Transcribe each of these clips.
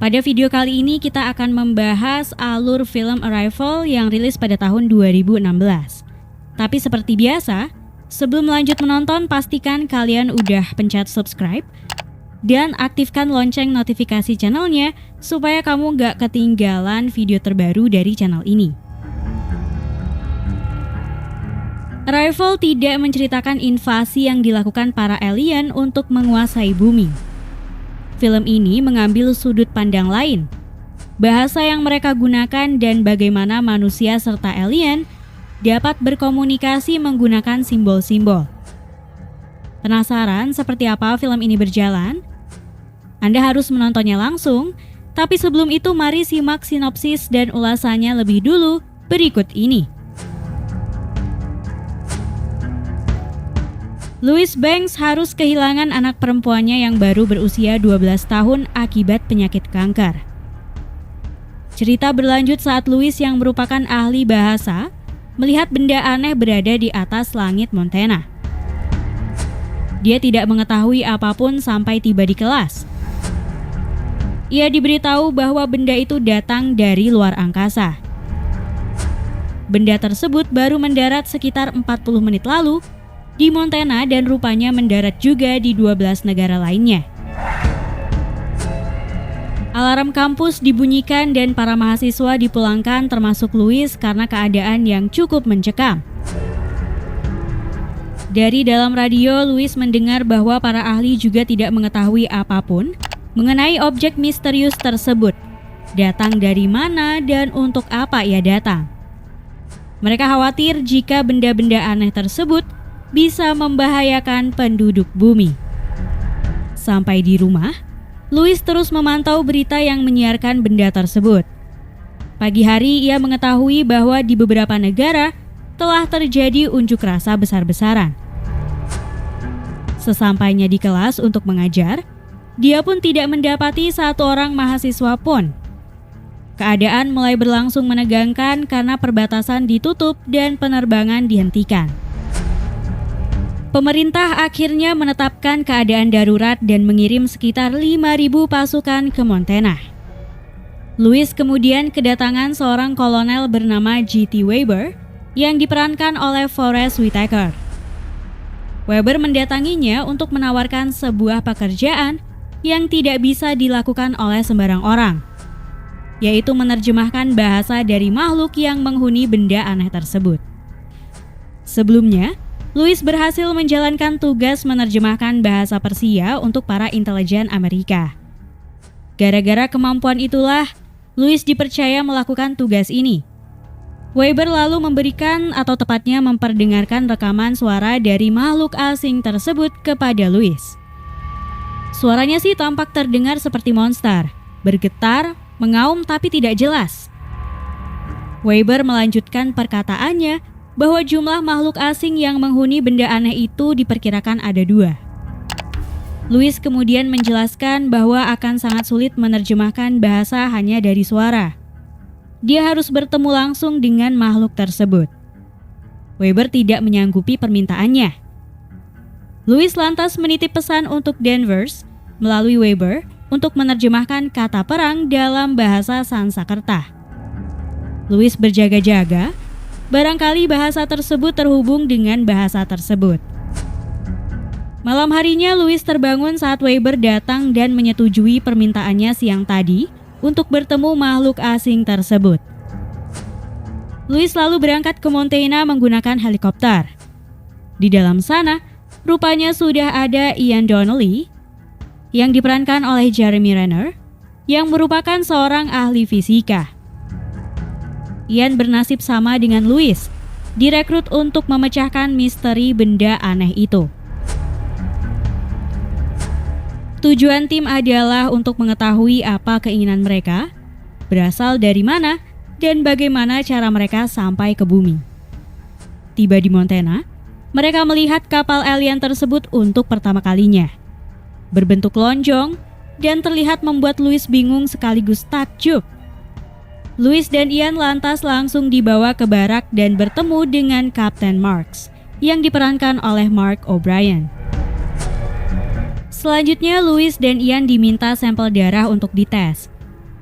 Pada video kali ini kita akan membahas alur film Arrival yang rilis pada tahun 2016. Tapi seperti biasa, sebelum lanjut menonton pastikan kalian udah pencet subscribe dan aktifkan lonceng notifikasi channelnya supaya kamu gak ketinggalan video terbaru dari channel ini. Arrival tidak menceritakan invasi yang dilakukan para alien untuk menguasai bumi. Film ini mengambil sudut pandang lain, bahasa yang mereka gunakan dan bagaimana manusia serta alien dapat berkomunikasi menggunakan simbol-simbol. Penasaran seperti apa film ini berjalan? Anda harus menontonnya langsung, tapi sebelum itu mari simak sinopsis dan ulasannya lebih dulu berikut ini. Louis Banks harus kehilangan anak perempuannya yang baru berusia 12 tahun akibat penyakit kanker. Cerita berlanjut saat Louis yang merupakan ahli bahasa melihat benda aneh berada di atas langit Montana. Dia tidak mengetahui apapun sampai tiba di kelas. Ia diberitahu bahwa benda itu datang dari luar angkasa. Benda tersebut baru mendarat sekitar 40 menit lalu di Montana dan rupanya mendarat juga di 12 negara lainnya. Alarm kampus dibunyikan dan para mahasiswa dipulangkan termasuk Louis karena keadaan yang cukup mencekam. Dari dalam radio, Louis mendengar bahwa para ahli juga tidak mengetahui apapun mengenai objek misterius tersebut, datang dari mana dan untuk apa ia datang. Mereka khawatir jika benda-benda aneh tersebut bisa membahayakan penduduk bumi. Sampai di rumah, Louis terus memantau berita yang menyiarkan benda tersebut. Pagi hari ia mengetahui bahwa di beberapa negara telah terjadi unjuk rasa besar-besaran. Sesampainya di kelas untuk mengajar, dia pun tidak mendapati satu orang mahasiswa pun. Keadaan mulai berlangsung menegangkan karena perbatasan ditutup dan penerbangan dihentikan. Pemerintah akhirnya menetapkan keadaan darurat dan mengirim sekitar 5.000 pasukan ke Montana. Louis kemudian kedatangan seorang kolonel bernama G.T. Weber yang diperankan oleh Forest Whitaker. Weber mendatanginya untuk menawarkan sebuah pekerjaan yang tidak bisa dilakukan oleh sembarang orang, yaitu menerjemahkan bahasa dari makhluk yang menghuni benda aneh tersebut. Sebelumnya, Louis berhasil menjalankan tugas menerjemahkan bahasa Persia untuk para intelijen Amerika. Gara-gara kemampuan itulah, Louis dipercaya melakukan tugas ini. Weber lalu memberikan atau tepatnya memperdengarkan rekaman suara dari makhluk asing tersebut kepada Louis. Suaranya sih tampak terdengar seperti monster, bergetar, mengaum tapi tidak jelas. Weber melanjutkan perkataannya bahwa jumlah makhluk asing yang menghuni benda aneh itu diperkirakan ada 2. Louis kemudian menjelaskan bahwa akan sangat sulit menerjemahkan bahasa hanya dari suara. Dia harus bertemu langsung dengan makhluk tersebut. Weber tidak menyanggupi permintaannya. Louis lantas menitip pesan untuk Danvers melalui Weber untuk menerjemahkan kata perang dalam bahasa Sanskerta. Louis berjaga-jaga, barangkali bahasa tersebut terhubung dengan bahasa tersebut. Malam harinya Louis terbangun saat Weber datang dan menyetujui permintaannya siang tadi untuk bertemu makhluk asing tersebut. Louis lalu berangkat ke Montana menggunakan helikopter. Di dalam sana, rupanya sudah ada Ian Donnelly yang diperankan oleh Jeremy Renner yang merupakan seorang ahli fisika. Ian bernasib sama dengan Louis, direkrut untuk memecahkan misteri benda aneh itu. Tujuan tim adalah untuk mengetahui apa keinginan mereka, berasal dari mana, dan bagaimana cara mereka sampai ke bumi. Tiba di Montana, mereka melihat kapal alien tersebut untuk pertama kalinya. Berbentuk lonjong dan terlihat membuat Louis bingung sekaligus takjub. Louis dan Ian lantas langsung dibawa ke barak dan bertemu dengan Kapten Marks yang diperankan oleh Mark O'Brien. Selanjutnya, Louis dan Ian diminta sampel darah untuk dites.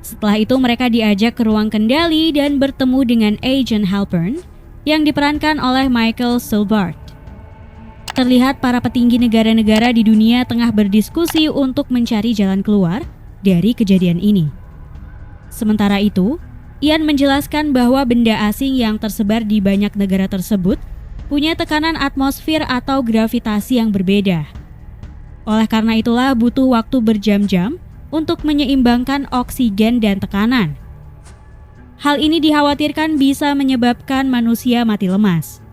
Setelah itu mereka diajak ke ruang kendali dan bertemu dengan Agent Halpern yang diperankan oleh Michael Stuhlbarg. Terlihat para petinggi negara-negara di dunia tengah berdiskusi untuk mencari jalan keluar dari kejadian ini. Sementara itu, Ian menjelaskan bahwa benda asing yang tersebar di banyak negara tersebut punya tekanan atmosfer atau gravitasi yang berbeda. Oleh karena itulah butuh waktu berjam-jam untuk menyeimbangkan oksigen dan tekanan. Hal ini dikhawatirkan bisa menyebabkan manusia mati lemas.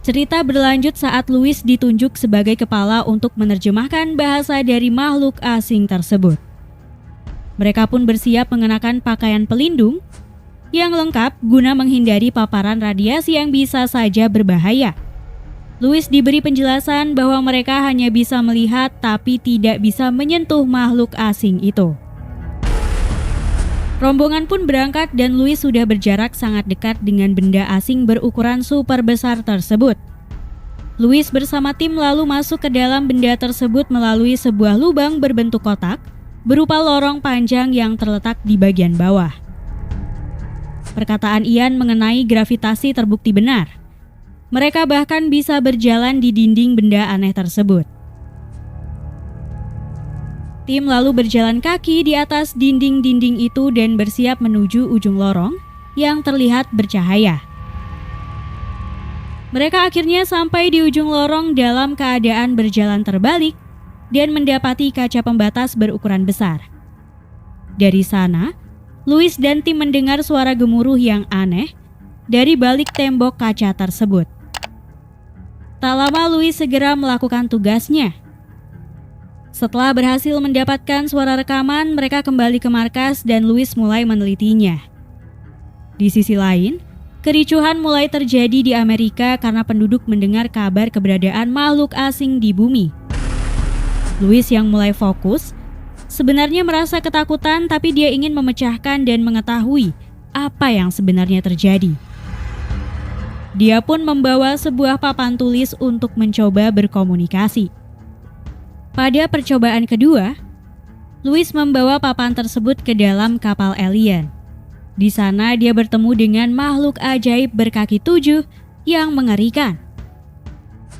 Cerita berlanjut saat Louis ditunjuk sebagai kepala untuk menerjemahkan bahasa dari makhluk asing tersebut. Mereka pun bersiap mengenakan pakaian pelindung yang lengkap guna menghindari paparan radiasi yang bisa saja berbahaya. Louis diberi penjelasan bahwa mereka hanya bisa melihat tapi tidak bisa menyentuh makhluk asing itu. Rombongan pun berangkat dan Louis sudah berjarak sangat dekat dengan benda asing berukuran super besar tersebut. Louis bersama tim lalu masuk ke dalam benda tersebut melalui sebuah lubang berbentuk kotak berupa lorong panjang yang terletak di bagian bawah. Perkataan Ian mengenai gravitasi terbukti benar. Mereka bahkan bisa berjalan di dinding benda aneh tersebut. Tim lalu berjalan kaki di atas dinding-dinding itu dan bersiap menuju ujung lorong yang terlihat bercahaya. Mereka akhirnya sampai di ujung lorong dalam keadaan berjalan terbalik dan mendapati kaca pembatas berukuran besar. Dari sana, Louis dan tim mendengar suara gemuruh yang aneh dari balik tembok kaca tersebut. Tak lama Louis segera melakukan tugasnya. Setelah berhasil mendapatkan suara rekaman, mereka kembali ke markas dan Louis mulai menelitinya. Di sisi lain, kericuhan mulai terjadi di Amerika karena penduduk mendengar kabar keberadaan makhluk asing di bumi. Louis yang mulai fokus, sebenarnya merasa ketakutan tapi dia ingin memecahkan dan mengetahui apa yang sebenarnya terjadi. Dia pun membawa sebuah papan tulis untuk mencoba berkomunikasi. Pada percobaan kedua, Louis membawa papan tersebut ke dalam kapal alien. Di sana dia bertemu dengan makhluk ajaib berkaki 7 yang mengerikan.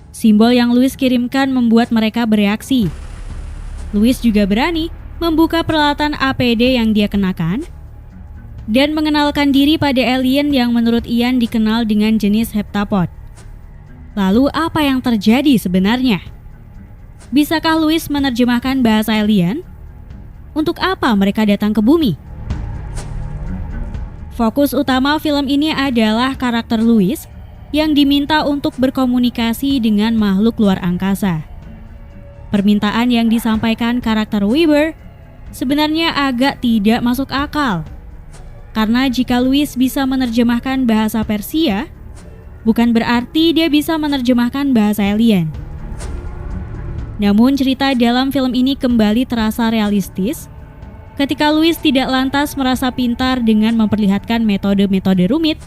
Simbol yang Louis kirimkan membuat mereka bereaksi. Louis juga berani membuka peralatan APD yang dia kenakan dan mengenalkan diri pada alien yang menurut Ian dikenal dengan jenis heptapod. Lalu apa yang terjadi sebenarnya? Bisakah Louis menerjemahkan bahasa alien? Untuk apa mereka datang ke bumi? Fokus utama film ini adalah karakter Louis yang diminta untuk berkomunikasi dengan makhluk luar angkasa. Permintaan yang disampaikan karakter Weber sebenarnya agak tidak masuk akal. Karena jika Louis bisa menerjemahkan bahasa Persia, bukan berarti dia bisa menerjemahkan bahasa alien. Namun cerita dalam film ini kembali terasa realistis ketika Louis tidak lantas merasa pintar dengan memperlihatkan metode-metode rumit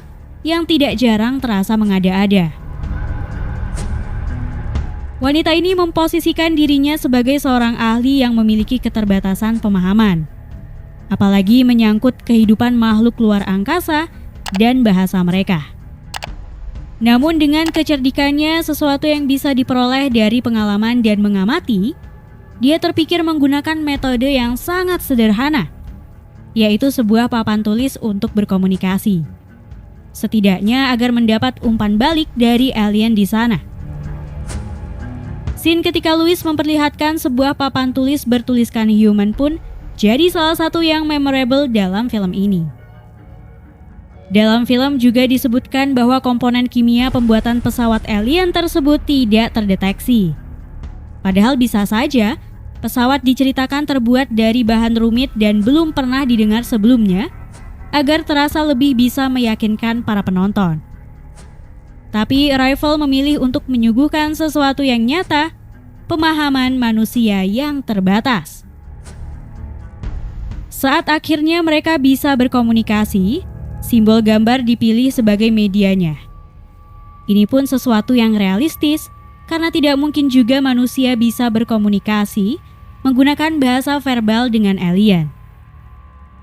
yang tidak jarang terasa mengada-ada. Wanita ini memposisikan dirinya sebagai seorang ahli yang memiliki keterbatasan pemahaman, apalagi menyangkut kehidupan makhluk luar angkasa dan bahasa mereka. Namun dengan kecerdikannya, sesuatu yang bisa diperoleh dari pengalaman dan mengamati, dia terpikir menggunakan metode yang sangat sederhana, yaitu sebuah papan tulis untuk berkomunikasi. Setidaknya agar mendapat umpan balik dari alien di sana. Scene ketika Louis memperlihatkan sebuah papan tulis bertuliskan human pun jadi salah satu yang memorable dalam film ini. Dalam film juga disebutkan bahwa komponen kimia pembuatan pesawat alien tersebut tidak terdeteksi. Padahal bisa saja pesawat diceritakan terbuat dari bahan rumit dan belum pernah didengar sebelumnya agar terasa lebih bisa meyakinkan para penonton. Tapi Arrival memilih untuk menyuguhkan sesuatu yang nyata, pemahaman manusia yang terbatas. Saat akhirnya mereka bisa berkomunikasi, simbol gambar dipilih sebagai medianya. Ini pun sesuatu yang realistis karena tidak mungkin juga manusia bisa berkomunikasi menggunakan bahasa verbal dengan alien.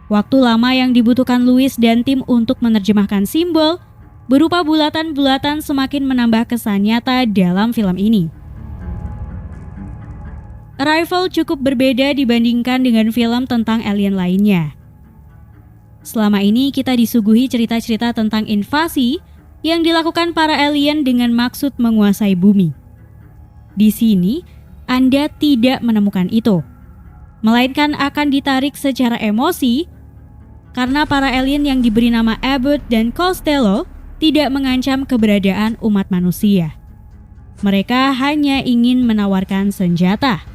Waktu lama yang dibutuhkan Lewis dan tim untuk menerjemahkan simbol berupa bulatan-bulatan semakin menambah kesan nyata dalam film ini. Arrival cukup berbeda dibandingkan dengan film tentang alien lainnya. Selama ini kita disuguhi cerita-cerita tentang invasi yang dilakukan para alien dengan maksud menguasai bumi. Di sini, Anda tidak menemukan itu, melainkan akan ditarik secara emosi karena para alien yang diberi nama Abbott dan Costello tidak mengancam keberadaan umat manusia. Mereka hanya ingin menawarkan senjata.